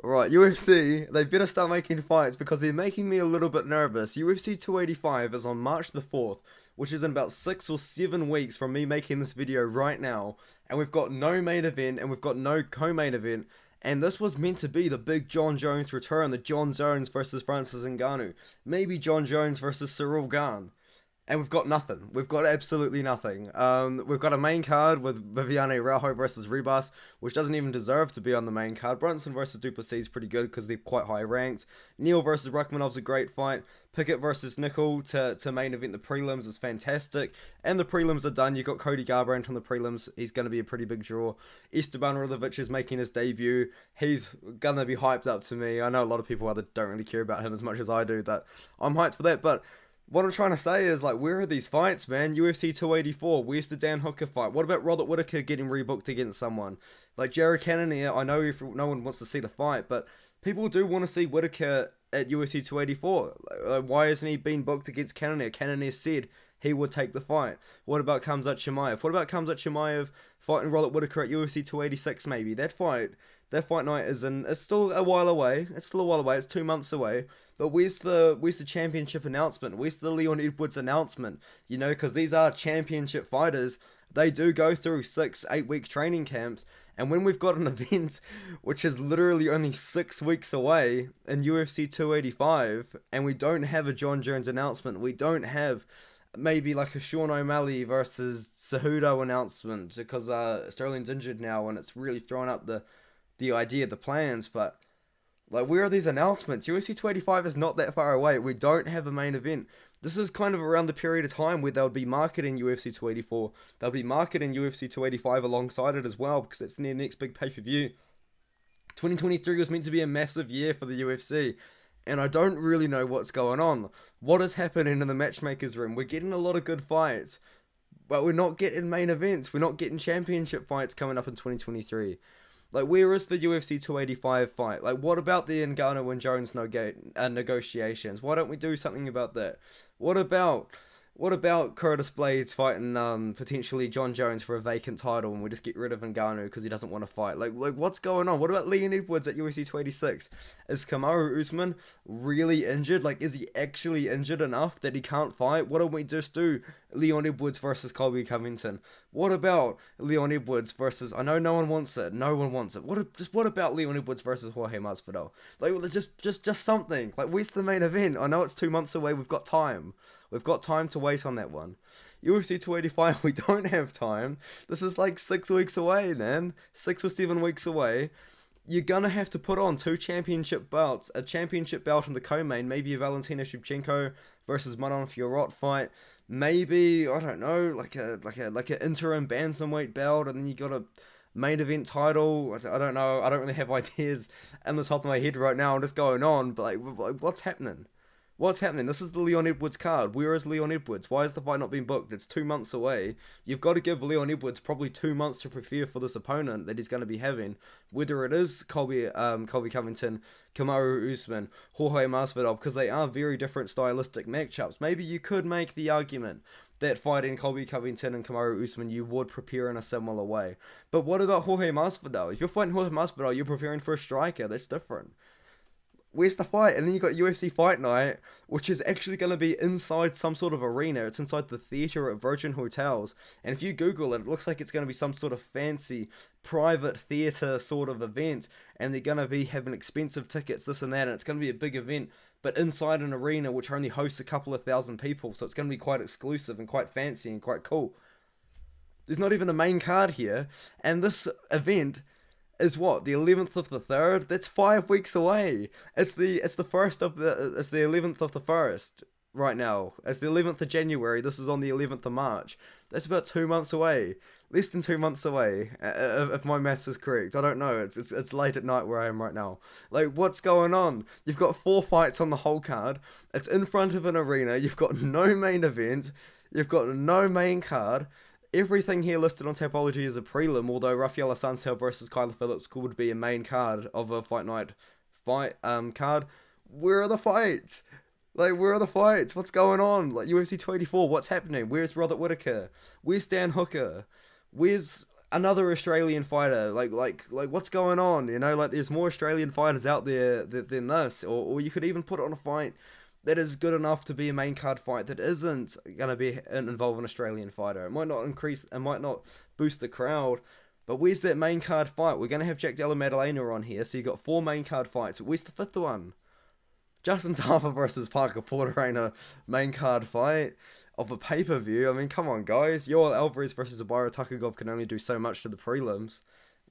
Right, UFC, they better start making fights because they're making me a little bit nervous. UFC 285 is on March the 4th, which is in about 6 or 7 weeks from me making this video right now. And we've got no main event and we've got no co-main event. And this was meant to be the big John Jones return, the John Jones versus Francis Ngannou. Maybe John Jones versus Cyril Gane. And we've got nothing. We've got absolutely nothing. We've got a main card with Viviane Raujo versus Ribas, which doesn't even deserve to be on the main card. Brunson versus Duplessis is pretty good because they're quite high ranked. Neal versus Rachmanov's a great fight. Pickett versus Nickel to main event the prelims is fantastic. And the prelims are done. You've got Cody Garbrandt on the prelims. He's going to be a pretty big draw. Esteban Rilovic is making his debut. He's going to be hyped up to me. I know a lot of people either don't really care about him as much as I do. That I'm hyped for that, but what I'm trying to say is, like, where are these fights, man? UFC 284, where's the Dan Hooker fight? What about Robert Whittaker getting rebooked against someone? Like, Jared Cannonier, I know if no one wants to see the fight, but people do want to see Whittaker at UFC 284. Why hasn't he been booked against Cannonier? Cannonier said he would take the fight. What about Khamzat Chimaev? What about Khamzat Chimaev fighting Robert Whittaker at UFC 286, maybe? That fight night is in. It's still a while away. It's 2 months away. But where's the championship announcement? Where's the Leon Edwards announcement? You know, because these are championship fighters. They do go through 6-8 week training camps. And when we've got an event which is literally only 6 weeks away in UFC 285, and we don't have a John Jones announcement, we don't have maybe like a Sean O'Malley versus Cejudo announcement because Sterling's injured now and it's really thrown up the idea, the plans, but like, where are these announcements? UFC 285 is not that far away. We don't have a main event. This is kind of around the period of time where they'll be marketing UFC 284. They'll be marketing UFC 285 alongside it as well because it's their next big pay-per-view. 2023 was meant to be a massive year for the UFC, and I don't really know what's going on. What is happening in the matchmakers room? We're getting a lot of good fights, but we're not getting main events. We're not getting championship fights coming up in 2023. Like, where is the UFC 285 fight? Like, what about the Ngannou and Jones negotiations? Why don't we do something about that? What about Curtis Blades fighting potentially John Jones for a vacant title and we just get rid of Ngannou because he doesn't want to fight? Like what's going on? What about Leon Edwards at UFC 286? Is Kamaru Usman really injured? Like, is he actually injured enough that he can't fight? What don't we just do Leon Edwards versus Colby Covington? What about Leon Edwards versus? I know no one wants it. No one wants it. What about Leon Edwards versus Jorge Masvidal? Like, just something. Like, where's the main event? I know it's 2 months away. We've got time. We've got time to wait on that one. UFC 285, we don't have time. This is like 6 weeks away, man. 6 or 7 weeks away. You're gonna have to put on 2 championship belts, a championship belt in the co-main, maybe a Valentina Shevchenko versus Manon Fiorot fight, maybe, I don't know, like a interim bantamweight belt, and then you got a main event title. I don't know. I don't really have ideas in the top of my head right now. I'm just going on, but like what's happening? What's happening? This is the Leon Edwards card. Where is Leon Edwards? Why is the fight not being booked? It's 2 months away. You've got to give Leon Edwards probably 2 months to prepare for this opponent that he's going to be having. Whether it is Colby Covington, Kamaru Usman, Jorge Masvidal, because they are very different stylistic matchups. Maybe you could make the argument that fighting Colby Covington and Kamaru Usman, you would prepare in a similar way. But what about Jorge Masvidal? If you're fighting Jorge Masvidal, you're preparing for a striker. That's different. Where's the fight? And then you got UFC Fight Night, which is actually going to be inside some sort of arena. It's inside the theater at Virgin Hotels. And if you Google it, it looks like it's going to be some sort of fancy private theater sort of event. And they're going to be having expensive tickets, this and that. And it's going to be a big event, but inside an arena which only hosts a couple of thousand people. So it's going to be quite exclusive and quite fancy and quite cool. There's not even a main card here. And this event is what, the 11th of the 3rd? That's 5 weeks away. It's the 11th of the 1st right now. It's the 11th of January. This is on the 11th of March. That's about 2 months away. Less than 2 months away, if my maths is correct. I don't know. It's late at night where I am right now. Like, what's going on? You've got 4 fights on the whole card. It's in front of an arena. You've got no main event. You've got no main card. Everything here listed on Tapology is a prelim, although Rafael Assunção versus Kyler Phillips would be a main card of a fight night card. Where are the fights? Like, where are the fights? What's going on? Like, UFC 284, what's happening? Where's Robert Whittaker? Where's Dan Hooker? Where's another Australian fighter. Like what's going on? You know, like there's more Australian fighters out there than this. Or you could even put on a fight that is good enough to be a main card fight that isn't gonna be involve an Australian fighter. It might not increase, it might not boost the crowd. But where's that main card fight? We're gonna have Jack Della Maddalena on here, so you got 4 main card fights. But where's the 5th one? Justin Tafa versus Parker Porter ain't a main card fight of a pay-per-view. I mean, come on, guys. Yoel Alvarez versus Abara Takagov can only do so much to the prelims.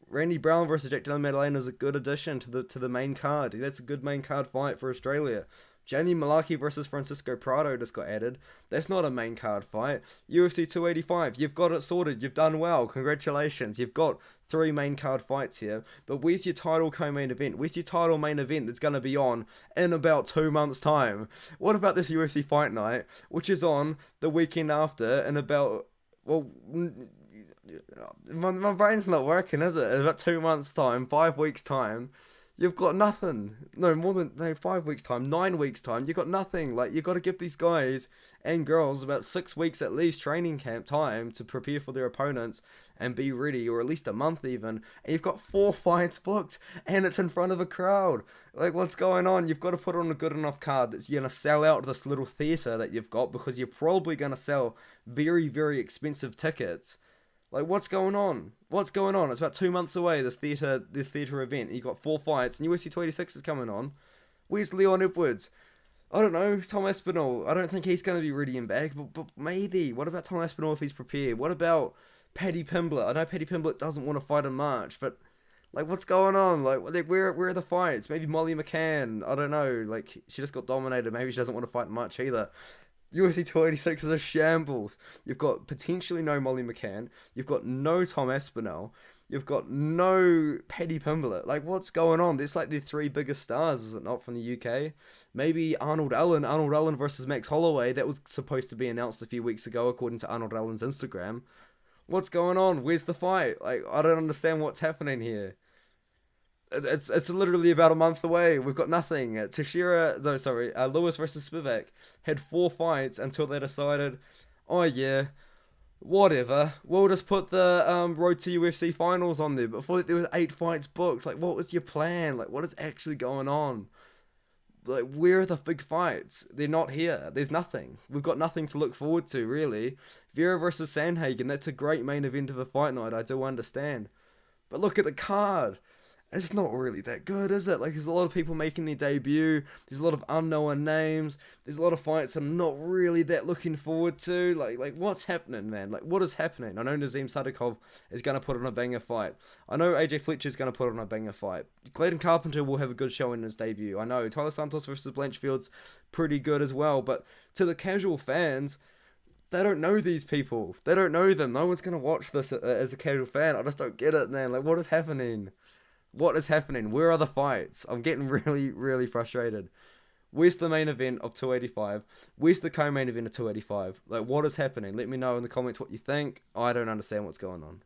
Randy Brown versus Jack Della Maddalena is a good addition to the main card. That's a good main card fight for Australia. Jamie Malaki versus Francisco Prado just got added. That's not a main card fight. UFC 285, you've got it sorted. You've done well. Congratulations. You've got 3 main card fights here. But where's your title co-main event? Where's your title main event that's going to be on in about 2 months' time? What about this UFC Fight Night, which is on the weekend after in about, well, my brain's not working, is it? In about 2 months' time, 5 weeks' time. You've got nothing. No, more than 5 weeks time, 9 weeks time. You've got nothing. Like, you got to give these guys and girls about 6 weeks at least training camp time to prepare for their opponents and be ready, or at least a month even. And you've got 4 fights booked, and it's in front of a crowd. Like, what's going on? You've got to put on a good enough card that's going to sell out this little theatre that you've got, because you're probably going to sell very, very expensive tickets. Like, what's going on? What's going on? It's about 2 months away, this theatre event. You got 4 fights, and UFC 286 is coming on. Where's Leon Edwards? I don't know. Tom Aspinall. I don't think he's going to be ready and back, but maybe. What about Tom Aspinall if he's prepared? What about Paddy Pimblett? I know Paddy Pimblett doesn't want to fight in March, but like, what's going on? Like, where are the fights? Maybe Molly McCann. I don't know. Like, she just got dominated. Maybe she doesn't want to fight in March either. UFC 286 is a shambles. You've got potentially no Molly McCann. You've got no Tom Aspinall. You've got no Paddy Pimblett. Like, what's going on? There's like the 3 biggest stars, is it not, from the UK? Maybe Arnold Allen. Arnold Allen versus Max Holloway. That was supposed to be announced a few weeks ago, according to Arnold Allen's Instagram. What's going on? Where's the fight? Like, I don't understand what's happening here. It's literally about a month away. We've got nothing. Lewis versus Spivak had 4 fights until they decided, oh yeah, whatever. We'll just put the Road to UFC finals on there. Before there was 8 fights booked. Like, what was your plan? Like, what is actually going on? Like, where are the big fights? They're not here. There's nothing. We've got nothing to look forward to, really. Vera versus Sandhagen, that's a great main event of a fight night, I do understand. But look at the card. It's not really that good, is it? Like, there's a lot of people making their debut. There's a lot of unknown names. There's a lot of fights that I'm not really that looking forward to. Like what's happening, man? Like, what is happening? I know Nazim Sadikov is going to put on a banger fight. I know AJ Fletcher's going to put on a banger fight. Clayton Carpenter will have a good show in his debut. I know Tyler Santos versus Blanchfield's pretty good as well. But to the casual fans, they don't know these people. They don't know them. No one's going to watch this as a casual fan. I just don't get it, man. Like, what is happening? What is happening? Where are the fights? I'm getting really, really frustrated. Where's the main event of 285? Where's the co-main event of 285? Like, what is happening? Let me know in the comments what you think. I don't understand what's going on.